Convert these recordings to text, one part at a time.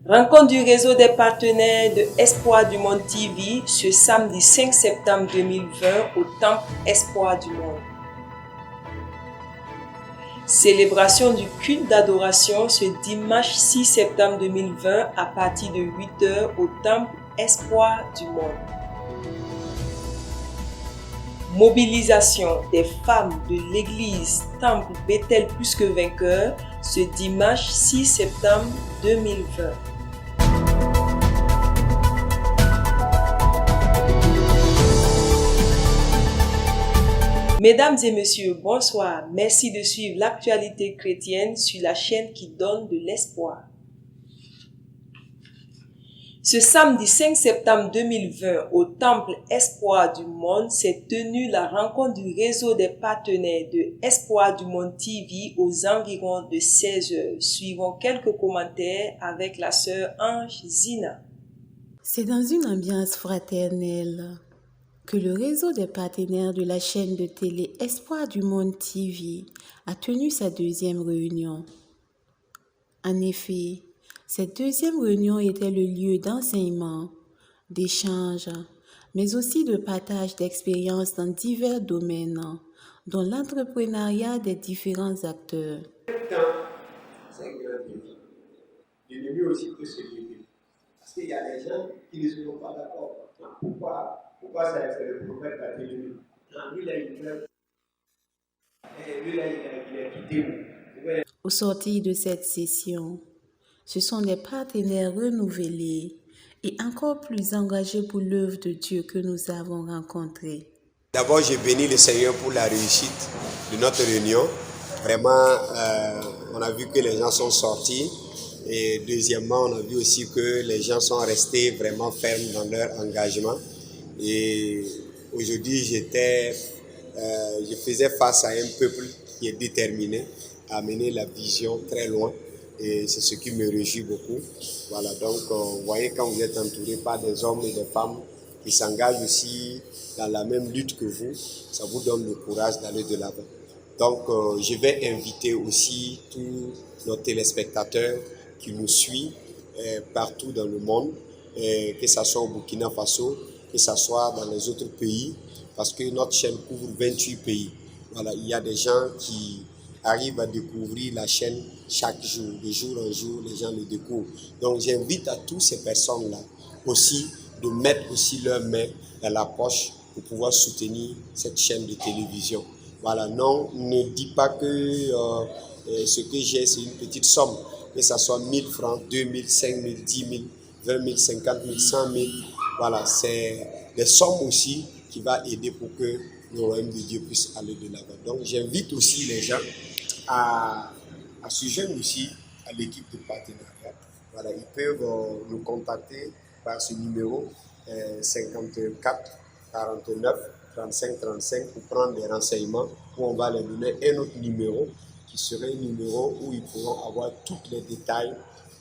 Rencontre du réseau des partenaires de Espoir du Monde TV ce samedi 5 septembre 2020 au Temple Espoir du Monde. Célébration du culte d'adoration ce dimanche 6 septembre 2020 à partir de 8h au Temple Espoir du Monde. Mobilisation des femmes de l'église Temple Bethel plus que vainqueur ce dimanche 6 septembre 2020. Mesdames et messieurs, bonsoir. Merci de suivre l'actualité chrétienne sur la chaîne qui donne de l'espoir. Ce samedi 5 septembre 2020, au Temple Espoir du Monde, s'est tenue la rencontre du réseau des partenaires de Espoir du Monde TV aux environs de 16h. Suivons quelques commentaires avec la sœur Ange Zina. C'est dans une ambiance fraternelle que le réseau des partenaires de la chaîne de télé Espoir du Monde TV a tenu sa deuxième réunion. En effet, cette deuxième réunion était le lieu d'enseignement, d'échange, mais aussi de partage d'expériences dans divers domaines, dont l'entrepreneuriat des différents acteurs. C'est un grand défi. L'ennemi aussi peut se lever. Parce qu'il y a des gens qui ne sont pas d'accord. Pourquoi ça c'est le prophète qui a été l'ennemi? Lui, là, il a quitté. Au sortir de cette session, ce sont des partenaires renouvelés et encore plus engagés pour l'œuvre de Dieu que nous avons rencontrés. D'abord, je bénis le Seigneur pour la réussite de notre réunion. Vraiment, on a vu que les gens sont sortis. Et deuxièmement, on a vu aussi que les gens sont restés vraiment fermes dans leur engagement. Et aujourd'hui, je faisais face à un peuple qui est déterminé à mener la vision très loin. Et c'est ce qui me réjouit beaucoup. Voilà, donc vous voyez, quand vous êtes entouré par des hommes et des femmes qui s'engagent aussi dans la même lutte que vous, ça vous donne le courage d'aller de l'avant. Donc je vais inviter aussi tous nos téléspectateurs qui nous suivent partout dans le monde, que ce soit au Burkina Faso, que ce soit dans les autres pays, parce que notre chaîne couvre 28 pays. Voilà, il y a des gens qui arrivent à découvrir la chaîne chaque jour, de jour en jour, les gens le découvrent. Donc j'invite à toutes ces personnes-là aussi de mettre aussi leurs mains dans la poche pour pouvoir soutenir cette chaîne de télévision. Voilà, non, ne dis pas que ce que j'ai, c'est une petite somme, que ce soit 1000 francs, 2000, 5000, 10 000, 20 000, 50 000, 100 000. Voilà, c'est des sommes aussi qui vont aider pour que le royaume de Dieu puisse aller de l'avant. Donc j'invite aussi les gens à se joindre aussi à l'équipe de partenariat. Voilà, ils peuvent nous contacter par ce numéro 54 49 35 35 pour prendre des renseignements, où on va leur donner un autre numéro qui serait un numéro où ils pourront avoir tous les détails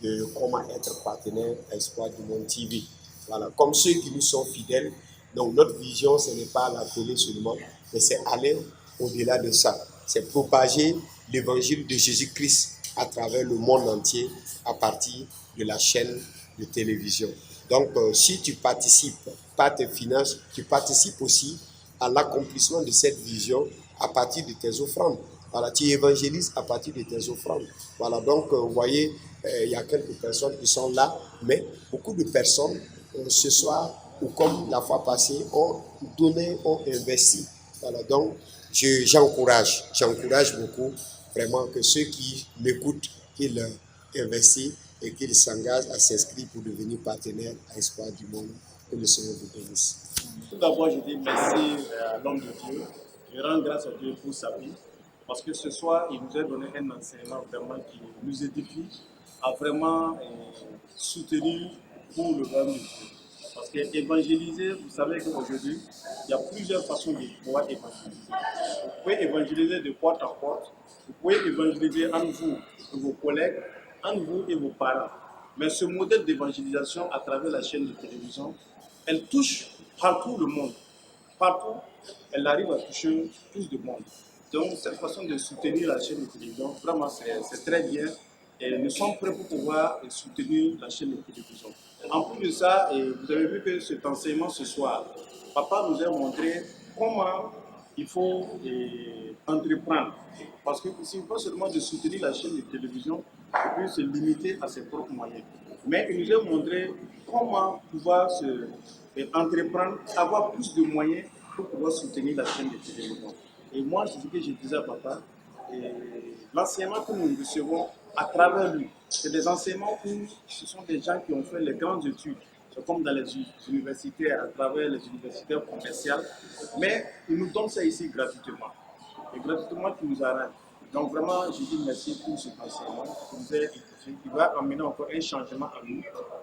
de comment être partenaire à Espoir du Monde TV. Voilà, comme ceux qui nous sont fidèles. Donc notre vision, ce n'est pas la télé seulement, mais c'est aller au-delà de ça. C'est propager l'évangile de Jésus-Christ à travers le monde entier à partir de la chaîne de télévision. Donc si tu participes par tes finances, tu participes aussi à l'accomplissement de cette vision à partir de tes offrandes. Voilà, tu évangélises à partir de tes offrandes. Voilà, donc vous voyez, il y a quelques personnes qui sont là, mais beaucoup de personnes ce soir, ou comme la fois passée, ont donné, ont investi. Voilà, donc j'encourage beaucoup vraiment que ceux qui m'écoutent, qu'ils investissent et qu'ils s'engagent à s'inscrire pour devenir partenaire à Espoir du Monde. Que le Seigneur vous bénisse. Tout d'abord, je dis merci à l'homme de Dieu. Je rends grâce à Dieu pour sa vie. Parce que ce soir, il nous a donné un enseignement vraiment qui nous édifie à vraiment soutenir pour le royaume de Dieu. Parce qu'évangéliser, vous savez qu'aujourd'hui, il y a plusieurs façons de pouvoir évangéliser. Vous pouvez évangéliser de porte en porte. Vous pouvez évangéliser entre vous et vos collègues, entre vous et vos parents. Mais ce modèle d'évangélisation à travers la chaîne de télévision, elle touche partout le monde. Partout, elle arrive à toucher plus de monde. Donc, cette façon de soutenir la chaîne de télévision, vraiment, c'est très bien. nous sommes prêts pour pouvoir soutenir la chaîne de télévision. En plus de ça, vous avez vu que cet enseignement ce soir, papa nous a montré comment il faut entreprendre. Parce que ici, pas seulement de soutenir la chaîne de télévision, et puis se limiter à ses propres moyens. Mais il nous a montré comment pouvoir entreprendre, avoir plus de moyens pour pouvoir soutenir la chaîne de télévision. Et moi, c'est ce que je disais à papa, l'enseignement que nous recevons à travers lui, c'est des enseignements où ce sont des gens qui ont fait les grandes études. C'est comme dans les universités, à travers les universités commerciales. Mais ils nous donnent ça ici gratuitement. Et gratuitement, qui nous arrête. Donc vraiment, je dis merci pour cet enseignement qui va amener encore un changement à nous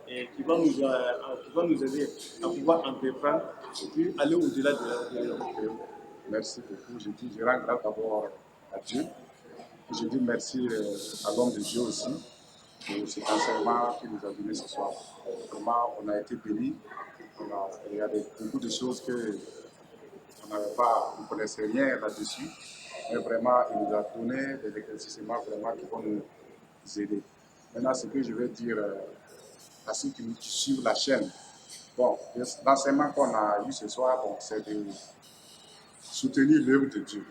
et qui va nous aider à pouvoir entreprendre et puis aller au-delà de la Merci beaucoup. Je rends grâce d'abord à Dieu. Je dis merci à l'homme de Dieu aussi pour cet enseignement qu'il nous a donné ce soir. Vraiment, on a été bénis. Il y a beaucoup de choses que on ne connaissait rien là-dessus. Mais vraiment, il nous a donné des éclaircissements vraiment qui vont nous aider. Maintenant, ce que je vais dire à ceux qui suivent la chaîne, bon, l'enseignement qu'on a eu ce soir, bon, c'est de soutenir l'œuvre de Dieu.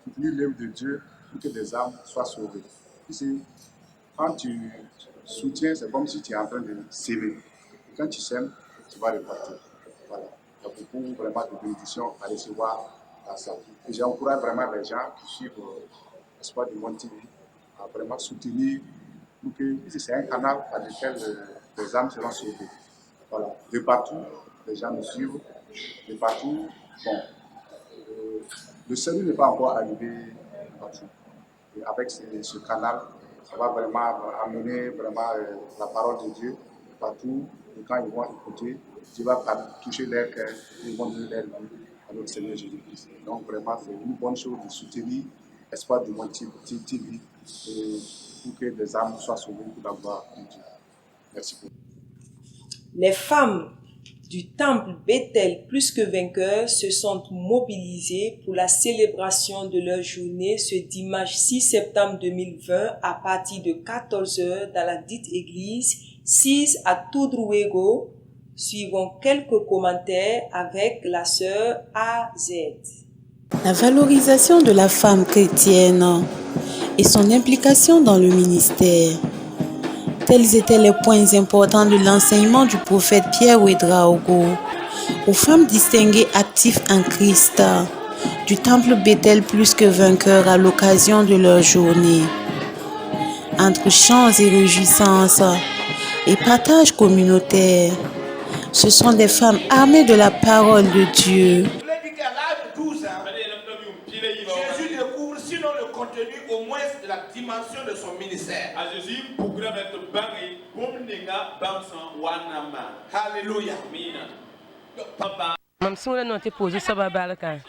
Soutenir l'œuvre de Dieu pour que des âmes soient sauvées. Ici, quand tu soutiens, c'est comme si tu es en train de s'aimer. Quand tu sèmes, tu vas repartir. Voilà. Il y a beaucoup vraiment de bénédictions à recevoir à ça. Et j'encourage vraiment les gens qui suivent l'Espoir du Monde TV à vraiment soutenir pour que c'est un canal par lequel les âmes seront sauvées. Voilà. De partout, les gens nous suivent. De partout, bon, le salut n'est pas encore arrivé partout. Et avec ce canal, ça va vraiment amener vraiment la parole de Dieu partout. Et quand ils vont écouter, Dieu va toucher leur cœur, ils vont donner leur vie à notre Seigneur Jésus-Christ. Donc vraiment, c'est une bonne chose de soutenir l'Espoir du Monde TV pour que les âmes soient sauvées pour la gloire de Dieu. Merci beaucoup. Les femmes du temple Bethel plus que vainqueurs se sont mobilisées pour la célébration de leur journée ce dimanche 6 septembre 2020 à partir de 14h dans la dite église 6 à Tudruego. Suivons quelques commentaires avec la sœur AZ. La valorisation de la femme chrétienne et son implication dans le ministère. Tels étaient les points importants de l'enseignement du prophète Pierre Ouédraogo aux femmes distinguées actives en Christ du temple Bethel plus que vainqueurs à l'occasion de leur journée. Entre chants et réjouissances et partage communautaire, ce sont des femmes armées de la parole de Dieu. Jésus découvre sinon le contenu au moins de la dimension de son ministère. Alléluia. Mam sura no te pozu saba balaka.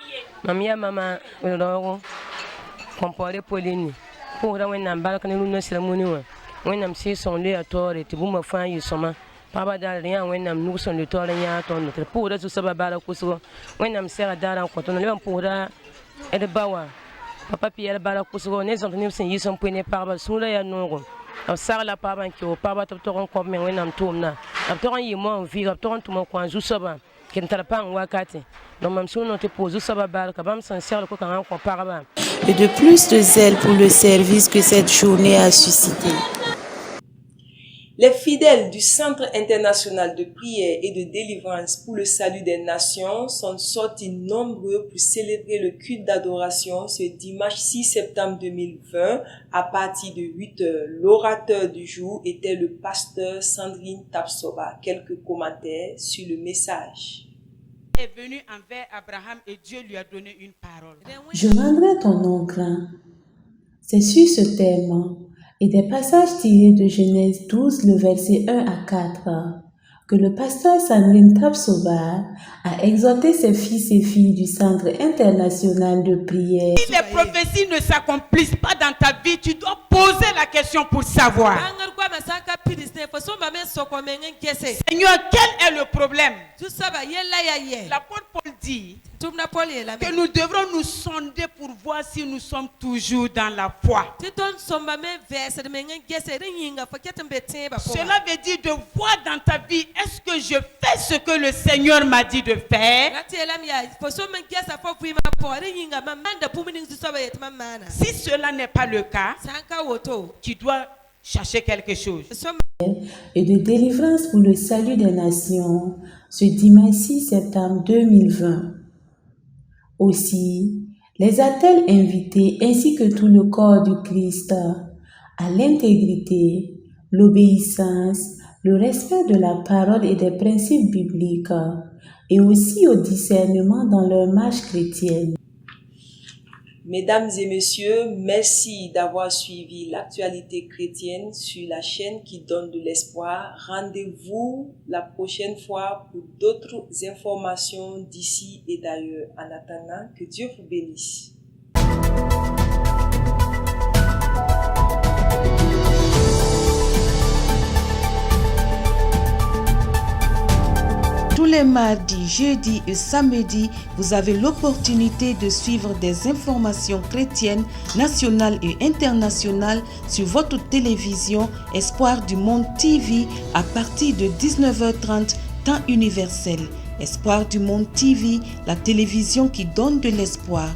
Mam ya mama ro compore polini. Pour when nam balaka ne lu ceremony wa. When nam si son le atore te buma fan yi soma. Papa da rien when nam nu son le tore nya ton te pour su saba balaka so. When nam sera dara ko ton le pour da e de bawa. Papa Pierre balaka so ne son ne sin yi son pene par sura ya no. Au sar la papa qui au papa te toron comme when nam tomna. Ab toron yi mo vi ab toron to mo kwa zu saba. Et de plus de zèle pour le service que cette journée a suscité. Les fidèles du Centre international de prière et de délivrance pour le salut des nations sont sortis nombreux pour célébrer le culte d'adoration ce dimanche 6 septembre 2020 à partir de 8h. L'orateur du jour était le pasteur Sandrine Tapsoba. Quelques commentaires sur le message. Est venu envers Abraham et Dieu lui a donné une parole. Je rendrai ton oncle. C'est sur ce thème et des passages tirés de Genèse 12, le verset 1 à 4, que le pasteur Sandrine Tapsoba a exhorté ses fils et filles du Centre international de prière. Si les prophéties ne s'accomplissent pas dans ta vie, tu dois poser la question pour savoir. Seigneur, quel est le problème? L'apôtre Paul dit que nous devrons nous sonder pour voir si nous sommes toujours dans la foi. Cela veut dire de voir dans ta vie, est-ce que je fais ce que le Seigneur m'a dit de faire? Si cela n'est pas le cas, tu dois chercher quelque chose. Et de délivrance pour le salut des nations ce dimanche 6 septembre 2020. Aussi, les attelles invités ainsi que tout le corps du Christ à l'intégrité, l'obéissance, le respect de la parole et des principes bibliques et aussi au discernement dans leur marche chrétienne. Mesdames et messieurs, merci d'avoir suivi l'actualité chrétienne sur la chaîne qui donne de l'espoir. Rendez-vous la prochaine fois pour d'autres informations d'ici et d'ailleurs. En attendant, que Dieu vous bénisse. Tous les mardis, jeudis et samedis, vous avez l'opportunité de suivre des informations chrétiennes, nationales et internationales sur votre télévision Espoir du Monde TV à partir de 19h30, temps universel. Espoir du Monde TV, la télévision qui donne de l'espoir.